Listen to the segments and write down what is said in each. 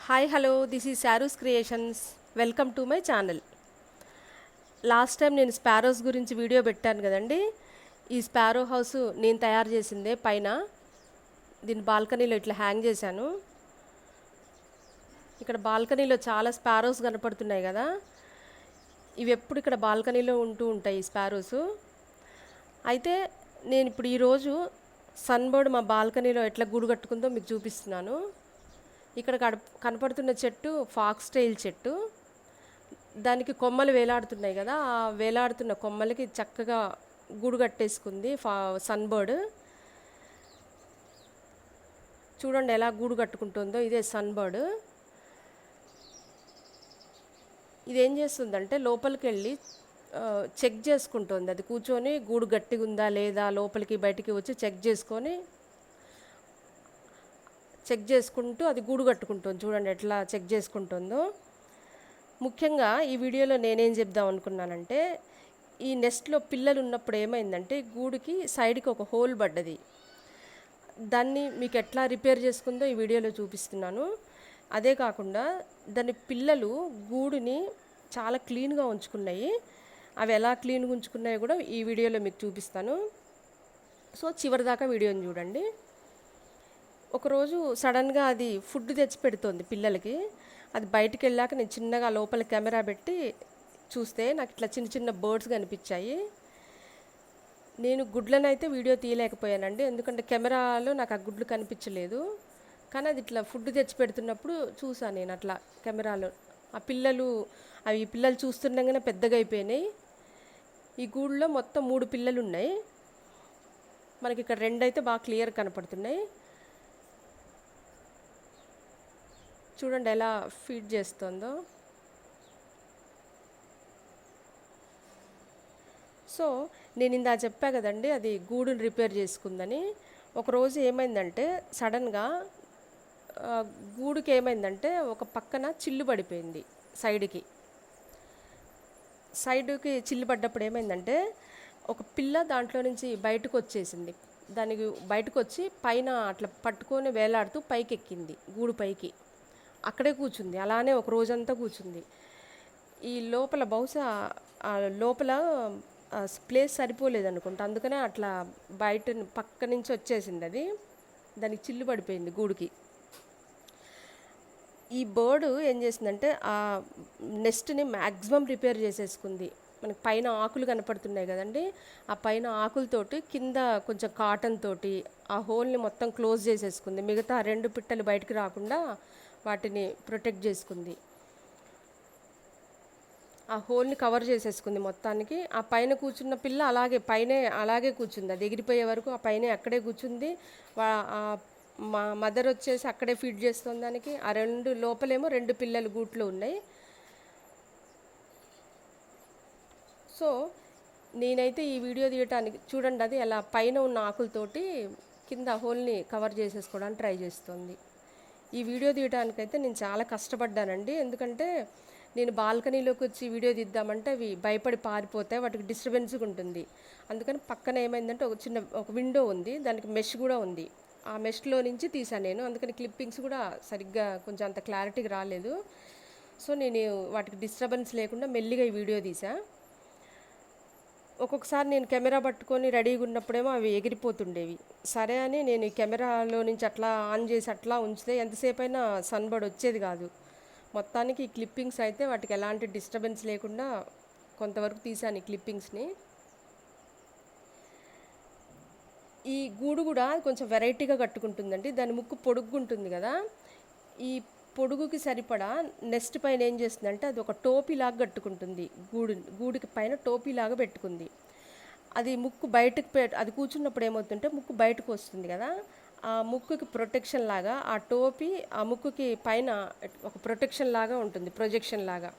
Hi hello this is Sharu's creations. Welcome to my channel. Last time నేను sparrows గురించి video పెట్టాను కదండి. ఈ స్పారో హౌస్ నేను తయారు చేసిందే. పైన దీని బాల్కనీలో ఇట్లా హ్యాంగ్ చేశాను. ఇక్కడ బాల్కనీలో చాలా స్పారోస్ కనపడుతున్నాయి కదా. ఇవి ఎప్పుడు ఇక్కడ బాల్కనీలో ఉంటూ ఉంటాయి ఈ స్పారోస్. అయితే నేను ఇప్పుడు ఈరోజు సన్బర్డ్ మా బాల్కనీలో ఎట్లా గూడు కట్టుకుందో మీకు చూపిస్తున్నాను. ఇక్కడ కనపడుతున్న చెట్టు ఫాక్స్ టైల్ చెట్టు. దానికి కొమ్మలు వేలాడుతున్నాయి కదా, ఆ వేలాడుతున్న కొమ్మలకి చక్కగా గూడు కట్టేసుకుంది సన్బర్డ్. చూడండి ఎలా గూడు కట్టుకుంటుందో. ఇదే సన్బర్డ్. ఇదేం చేస్తుందంటే లోపలికి వెళ్ళి చెక్ చేసుకుంటుంది. అది కూర్చొని గూడు గట్టిగా ఉందా లేదా లోపలికి బయటికి వచ్చి చెక్ చేసుకుంటూ అది గూడు కట్టుకుంటుంది. చూడండి ఎట్లా చెక్ చేసుకుంటుందో. ముఖ్యంగా ఈ వీడియోలో నేనేం చెప్దాం అనుకున్నానంటే, ఈ నెస్ట్లో పిల్లలు ఉన్నప్పుడు ఏమైందంటే గూడుకి సైడ్కి ఒక హోల్ పడ్డది. దాన్ని మీకు ఎట్లా రిపేర్ చేసుకుందో ఈ వీడియోలో చూపిస్తున్నాను. అదే కాకుండా దాని పిల్లలు గూడుని చాలా క్లీన్గా ఉంచుకున్నాయి. అవి ఎలా క్లీన్గా ఉంచుకున్నాయో కూడా ఈ వీడియోలో మీకు చూపిస్తాను. సో చివరిదాకా వీడియోని చూడండి. ఒకరోజు సడన్గా అది ఫుడ్ తెచ్చి పెడుతోంది పిల్లలకి. అది బయటికి వెళ్ళాక నేను చిన్నగా లోపల కెమెరా పెట్టి చూస్తే నాకు ఇట్లా చిన్న చిన్న బర్డ్స్ కనిపించాయి. నేను గుడ్లను అయితే వీడియో తీయలేకపోయానండి, ఎందుకంటే కెమెరాలో నాకు ఆ గుడ్లు కనిపించలేదు. కానీ అది ఇట్లా ఫుడ్ తెచ్చి పెడుతున్నప్పుడు చూసాను నేను అట్లా కెమెరాలో. ఆ పిల్లలు చూస్తుండగానే పెద్దగా అయిపోయినాయి. ఈ గూడులో మొత్తం 3 పిల్లలు ఉన్నాయి. మనకి ఇక్కడ 2 అయితే బాగా క్లియర్ కనపడుతున్నాయి. చూడండి ఎలా ఫీడ్ చేస్తుందో. సో నేను ఇందా చెప్పా కదండి అది గూడుని రిపేర్ చేసుకుందని. ఒకరోజు ఏమైందంటే సడన్గా గూడుకి ఏమైందంటే ఒక పక్కన చిల్లు పడిపోయింది. సైడ్కి చిల్లు పడ్డప్పుడు ఏమైందంటే ఒక పిల్ల దాంట్లో నుంచి బయటకు వచ్చేసింది. దానికి బయటకు వచ్చి పైన అట్లా పట్టుకొని వేలాడుతూ పైకి ఎక్కింది. గూడు పైకి అక్కడే కూర్చుంది. అలానే ఒక రోజంతా కూర్చుంది. ఈ లోపల బహుశా లోపల ప్లేస్ సరిపోలేదు అనుకుంటా, అందుకనే అట్లా బయట పక్క నుంచి వచ్చేసింది. అది దానికి చిల్లు పడిపోయింది గూడుకి. ఈ బర్డ్ ఏం చేసిందంటే ఆ నెస్ట్ని మ్యాక్సిమం రిపేర్ చేసేసుకుంది. మనకి పైన ఆకులు కనపడుతున్నాయి కదండి, ఆ పైన ఆకులతోటి కింద కొంచెం కాటన్ తోటి ఆ హోల్ని మొత్తం క్లోజ్ చేసేసుకుంది. మిగతా 2 పిట్టలు బయటకు రాకుండా వాటిని ప్రొటెక్ట్ చేసుకుంది. ఆ హోల్ని కవర్ చేసేసుకుంది మొత్తానికి. ఆ పైన కూర్చున్న పిల్ల అలాగే కూర్చుంది. అది ఎగిరిపోయే వరకు ఆ పైన అక్కడే కూర్చుంది. మా మదర్ వచ్చేసి అక్కడే ఫీడ్ చేస్తుంది దానికి. ఆ 2 లోపలేమో 2 పిల్లలు గూట్లో ఉన్నాయి. సో నేనైతే ఈ వీడియో తీయటానికి చూడండి అది అలా పైన ఉన్న ఆకులతోటి కింద హోల్ని కవర్ చేసేసుకోవడానికి ట్రై చేస్తుంది. ఈ వీడియో తీయడానికైతే నేను చాలా కష్టపడ్డానండి, ఎందుకంటే నేను బాల్కనీలోకి వచ్చి వీడియో తీద్దామంటే అవి భయపడి పారిపోతాయి, వాటికి డిస్టర్బెన్స్గా ఉంటుంది. అందుకని పక్కన ఏమైందంటే ఒక విండో ఉంది, దానికి మెష్ కూడా ఉంది. ఆ మెష్లో నుంచి తీసాను నేను. అందుకని క్లిప్పింగ్స్ కూడా సరిగ్గా కొంచెం అంత క్లారిటీగా రాలేదు. సో నేను వాటికి డిస్టర్బెన్స్ లేకుండా మెల్లిగా ఈ వీడియో తీసా. ఒక్కొక్కసారి నేను కెమెరా పట్టుకొని రెడీగా ఉన్నప్పుడేమో అవి ఎగిరిపోతుండేవి. సరే అని నేను ఈ కెమెరాలో నుంచి అట్లా ఆన్ చేసి అట్లా ఉంచితే ఎంతసేపు అయినా సన్బర్డ్ వచ్చేది కాదు. మొత్తానికి ఈ క్లిప్పింగ్స్ అయితే వాటికి ఎలాంటి డిస్టర్బెన్స్ లేకుండా కొంతవరకు తీసాను ఈ క్లిప్పింగ్స్ని. ఈ గూడు కూడా కొంచెం వెరైటీగా కట్టుకుంటుందండి. దాని ముక్కు పొడుగ్గుంటుంది కదా, ఈ పొడుగుకి సరిపడా నెక్స్ట్ పైన ఏం చేస్తుందంటే అది ఒక టోపీలాగా కట్టుకుంటుంది. గూడికి పైన టోపీలాగా పెట్టుకుంది. అది ముక్కు బయటకు అది కూర్చున్నప్పుడు ఏమవుతుంటే ముక్కు బయటకు వస్తుంది కదా, ఆ ముక్కుకి ప్రొటెక్షన్ లాగా ఆ టోపీ ఆ ముక్కుకి పైన ఒక ప్రొటెక్షన్ లాగా ఉంటుంది, ప్రొజెక్షన్ లాగా.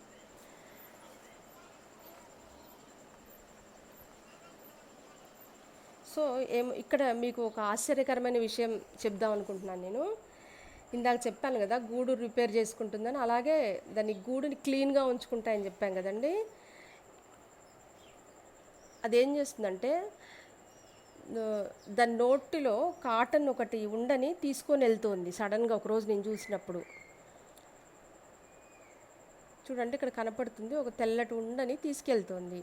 సో ఇక్కడ మీకు ఒక ఆశ్చర్యకరమైన విషయం చెప్దాం అనుకుంటున్నాను నేను. ఇందాక చెప్పాను కదా గూడు రిపేర్ చేసుకుంటుందని, అలాగే దాన్ని గూడుని క్లీన్గా ఉంచుకుంటాయని చెప్పాను కదండి. అదేం చేస్తుందంటే దాని నోటిలో కాటన్ ఒకటి ఉండని తీసుకొని వెళ్తుంది సడన్గా ఒకరోజు నేను చూసినప్పుడు. చూడండి ఇక్కడ కనపడుతుంది, ఒక తెల్లటి ఉండని తీసుకెళ్తోంది.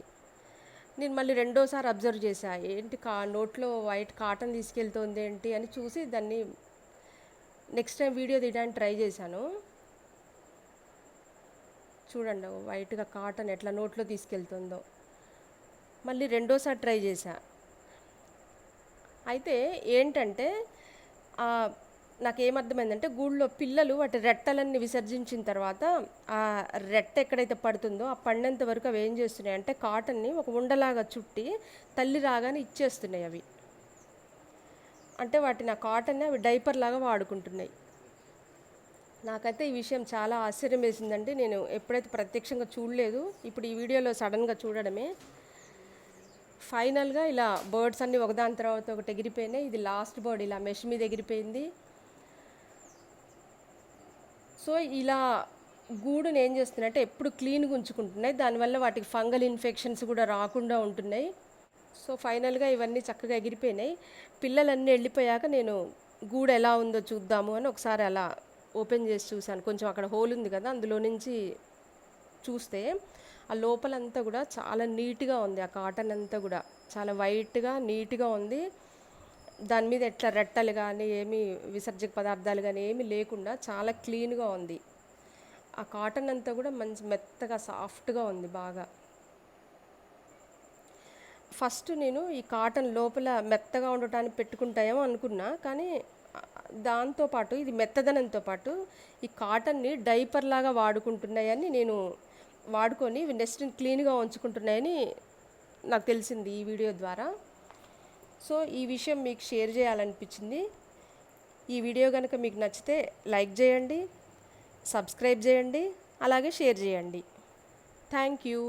నేను మళ్ళీ రెండోసారి అబ్జర్వ్ చేశా, ఏంటి నోట్లో వైట్ కాటన్ తీసుకెళ్తోంది ఏంటి అని చూసి దాన్ని నెక్స్ట్ టైం వీడియో తీయడానికి ట్రై చేశాను. చూడండి వైట్గా కాటన్ ఎట్లా నోట్లో తీసుకెళ్తుందో. మళ్ళీ రెండోసారి ట్రై చేశా. అయితే ఏంటంటే నాకేమర్థమైందంటే గూళ్ళో పిల్లలు వాటి రెట్టలన్నీ విసర్జించిన తర్వాత ఆ రెట్ట ఎక్కడైతే పడుతుందో ఆ పడినంత వరకు అవి ఏం చేస్తున్నాయి అంటే కాటన్ని ఒక ఉండలాగా చుట్టి తల్లి రాగానే ఇచ్చేస్తున్నాయి అవి. అంటే వాటిని ఆ కాటన్ని అవి డైపర్ లాగా వాడుకుంటున్నాయి. నాకైతే ఈ విషయం చాలా ఆశ్చర్యం వేసిందండి. నేను ఎప్పుడైతే ప్రత్యక్షంగా చూడలేదు, ఇప్పుడు ఈ వీడియోలో సడన్గా చూడడమే. ఫైనల్గా ఇలా బర్డ్స్ అన్నీ ఒకదాని తర్వాత ఒకటి ఎగిరిపోయినాయి. ఇది లాస్ట్ బర్డ్ ఇలా మెష్ మీద ఎగిరిపోయింది. సో ఇలా గూడుని ఏం చేస్తున్నాయంటే ఎప్పుడు క్లీన్గా ఉంచుకుంటున్నాయి, దానివల్ల వాటికి ఫంగల్ ఇన్ఫెక్షన్స్ కూడా రాకుండా ఉంటున్నాయి. సో ఫైనల్గా ఇవన్నీ చక్కగా ఎగిరిపోయినాయి. పిల్లలన్నీ వెళ్ళిపోయాక నేను గూడు ఎలా ఉందో చూద్దాము అని ఒకసారి అలా ఓపెన్ చేసి చూశాను. కొంచెం అక్కడ హోల్ ఉంది కదా, అందులో నుంచి చూస్తే ఆ లోపలంతా కూడా చాలా నీట్గా ఉంది. ఆ కాటన్ అంతా కూడా చాలా వైట్గా నీట్గా ఉంది. దాని మీద ఎట్లా రెట్టలు కానీ ఏమీ విసర్జక పదార్థాలు కానీ ఏమీ లేకుండా చాలా క్లీన్గా ఉంది. ఆ కాటన్ అంతా కూడా మంచి మెత్తగా సాఫ్ట్గా ఉంది బాగా. ఫస్ట్ నేను ఈ కాటన్ లోపల మెత్తగా ఉండటానికి పెట్టుకుంటాయేమో అనుకున్నా, కానీ దాంతోపాటు ఇది మెత్తదనంతో పాటు ఈ కాటన్ని డైపర్ లాగా వాడుకుంటున్నాయని నేను వాడుకొని నెస్ట్ని క్లీన్గా ఉంచుకుంటున్నాయని నాకు తెలిసింది ఈ వీడియో ద్వారా. సో ఈ విషయం మీకు షేర్ చేయాలనిపించింది. ఈ వీడియో కనుక మీకు నచ్చితే లైక్ చేయండి, సబ్స్క్రైబ్ చేయండి, అలాగే షేర్ చేయండి. Thank you.